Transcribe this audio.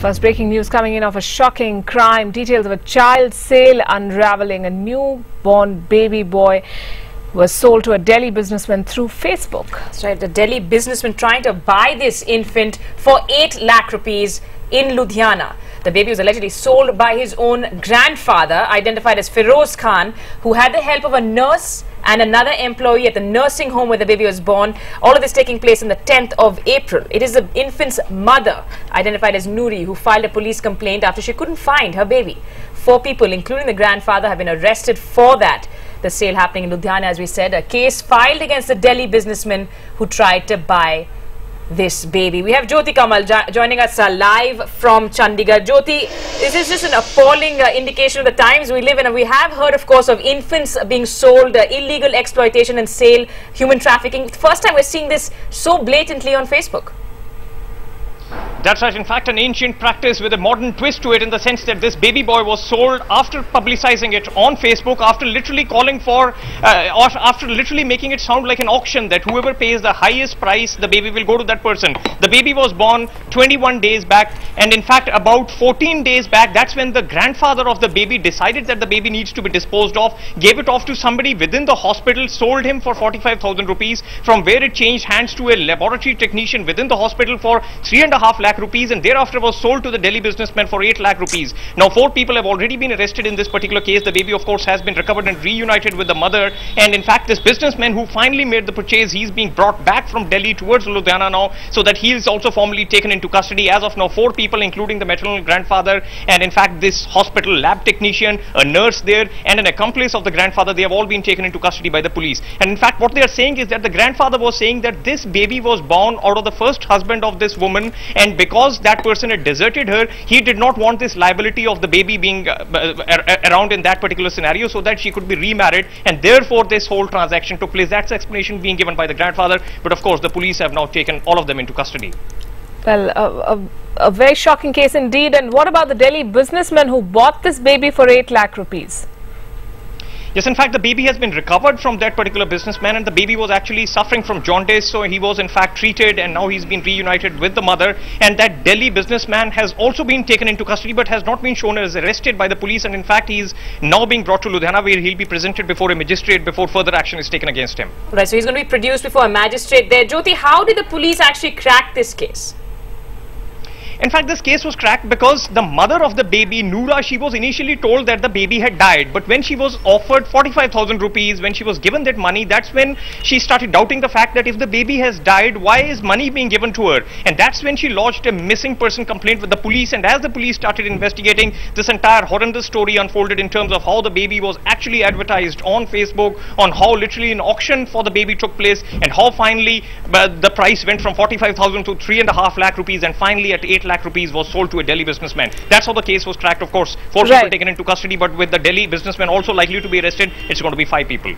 First breaking news coming in of a shocking crime. Details of a child sale unraveling. A newborn baby boy was sold to a Delhi businessman through Facebook. That's right, the Delhi businessman trying to buy this infant for 8 lakh rupees in Ludhiana. The baby was allegedly sold by his own grandfather, identified as Feroz Khan, who had the help of a nurse and another employee at the nursing home where the baby was born. All of this taking place on the 10th of April. It is the infant's mother, identified as Noori, who filed a police complaint after she couldn't find her baby. 4 people, including the grandfather, have been arrested for that. The sale happening in Ludhiana, as we said, a case filed against the Delhi businessman who tried to buy this baby. We have Jyoti Kamal joining us live from Chandigarh. Jyoti, this is just an appalling indication of the times we live in. And we have heard, of course, of infants being sold, illegal exploitation and sale, human trafficking. First time we're seeing this so blatantly on Facebook. That's right. In fact, an ancient practice with a modern twist to it, in the sense that this baby boy was sold after publicizing it on Facebook, after literally calling for, after literally making it sound like an auction, that whoever pays the highest price, the baby will go to that person. The baby was born 21 days back, and in fact, about 14 days back, that's when the grandfather of the baby decided that the baby needs to be disposed of, gave it off to somebody within the hospital, sold him for 45,000 rupees, from where it changed hands to a laboratory technician within the hospital for 3.5 lakh rupees, and thereafter was sold to the Delhi businessman for 8 lakh rupees. Now 4 people have already been arrested in this particular case. The baby, of course, has been recovered and reunited with the mother, and in fact this businessman who finally made the purchase, he's being brought back from Delhi towards Ludhiana now, so that he is also formally taken into custody. As of now, 4 people, including the maternal grandfather, and in fact this hospital lab technician, a nurse there, and an accomplice of the grandfather, they have all been taken into custody by the police. And in fact what they are saying is that the grandfather was saying that this baby was born out of the first husband of this woman, and because that person had deserted her, he did not want this liability of the baby being around in that particular scenario, so that she could be remarried, and therefore this whole transaction took place. That's the explanation being given by the grandfather, but of course the police have now taken all of them into custody. Well, a very shocking case indeed. And what about the Delhi businessman who bought this baby for 8 lakh rupees? Yes, in fact, the baby has been recovered from that particular businessman, and the baby was actually suffering from jaundice, so he was in fact treated, and now he's been reunited with the mother. And that Delhi businessman has also been taken into custody, but has not been shown as arrested by the police, and in fact he's now being brought to Ludhiana, where he'll be presented before a magistrate before further action is taken against him. Right, so he's going to be produced before a magistrate there. Jyoti, how did the police actually crack this case? In fact, this case was cracked because the mother of the baby, Noora, she was initially told that the baby had died. But when she was offered 45,000 rupees, when she was given that money, that's when she started doubting the fact that if the baby has died, why is money being given to her? And that's when she lodged a missing person complaint with the police. And as the police started investigating, this entire horrendous story unfolded in terms of how the baby was actually advertised on Facebook, on how literally an auction for the baby took place, and how finally the price went from 45,000 to 3.5 lakh rupees, and finally at 8 lakh rupees was sold to a Delhi businessman. That's how the case was cracked. Of course, 4 people taken into custody, but with the Delhi businessman also likely to be arrested, it's going to be 5 people.